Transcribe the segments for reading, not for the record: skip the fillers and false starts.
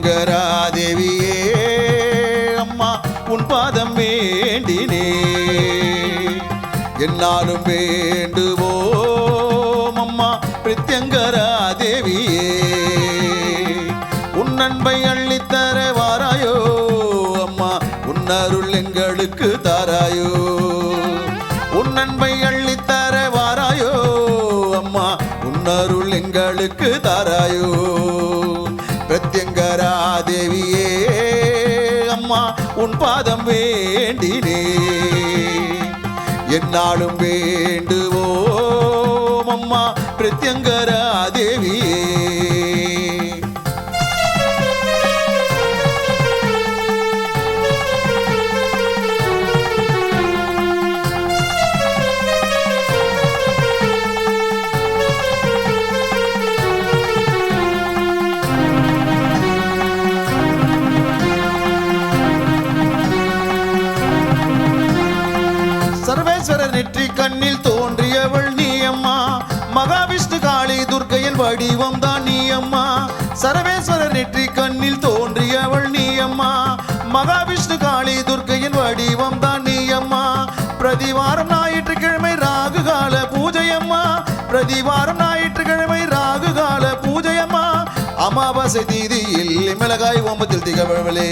பிரத்யங்கரா தேவியே அம்மா உன் பாதம் வேண்டினே என்னாலும் வேண்டுவோம் அம்மா பிரத்யங்கரா தேவியே உன் அன்பை அள்ளித்தர வாராயோ அம்மா உன் அருள் எங்களுக்கு தாராயோ உன் அன்பை அள்ளித்தர வாராயோ அம்மா உன் அருள் எங்களுக்கு தாராயோ பிரத்யங்கரா தேவியே அம்மா உன் பாதம் வேண்டினே என்னாலும் வேண்டுவோம் அம்மா பிரத்யங்கரா தேவியே சர்வேஸ்வரர் நெற்றி கண்ணில் தோன்றியவள் நீ அம்மா மகாவிஷ்ணு காளி துர்க்கையின் வடிவம் தான் நீ அம்மா சர்வேஸ்வரர் நெற்றி கண்ணில் தோன்றியவள் நீ அம்மா மகாவிஷ்ணு காளி துர்க்கையின் வடிவம் தான் நீ அம்மா பிரதிவாரம் ஞாயிற்றுக்கிழமை ராகு கால பூஜை அம்மா பிரதிவாரம் ஞாயிற்றுக்கிழமை ராகு கால பூஜை அம்மா அமாவாசை தீதியில் மிளகாய் ஓமத்தில் திகழ்வளே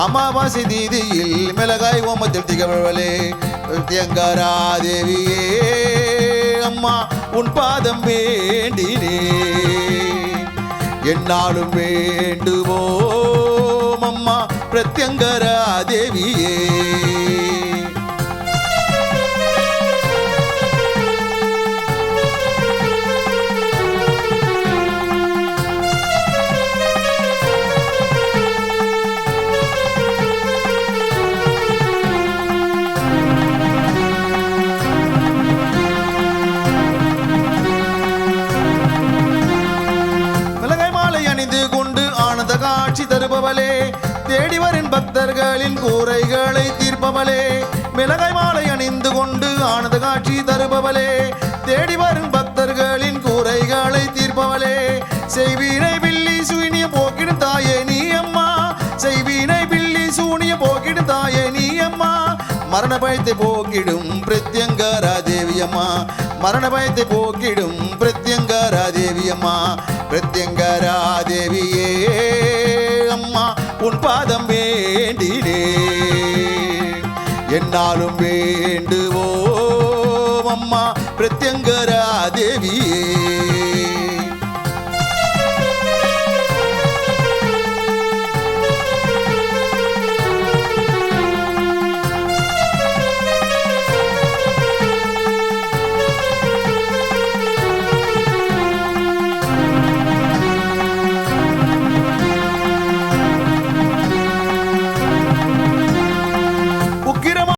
அமாவாசை தீதியில் மிளகாய் ஓமத்தில் திகழ்வளே பிரத்யங்கரா தேவியே அம்மா உன் பாதம் வேண்டினே என்னாலும் வேண்டுவோம் அம்மா பிரத்யங்கரா தேவியே காட்சி தருபவளே தேடி வரும் பக்தர்களின் கூரைகளை தீர்ப்பவளே மிளகாய் மாலை அணிந்து கொண்டு ஆனந்த காட்சி தருபவளே தேடி வரும் பக்தர்களின் கூரைகளை தீர்ப்பவளே செய்வீனை பில்லி சூனிய போக்கிடும் தாயே நீ அம்மா செய்வீனை பில்லி சூனிய போக்கிடும் தாயே நீ அம்மா மரண பயத்தை போக்கிடும் பிரத்யங்கரா தேவி அம்மா மரண பயத்தை போக்கிடும் பிரத்யங்கரா தேவி அம்மா பிரத்யங்கரா தேவியே அம்மா உன் பாதம் வேண்டினே என்னாலும் வேண்டுவோம் அம்மா பிரத்யங்கரா தேவியே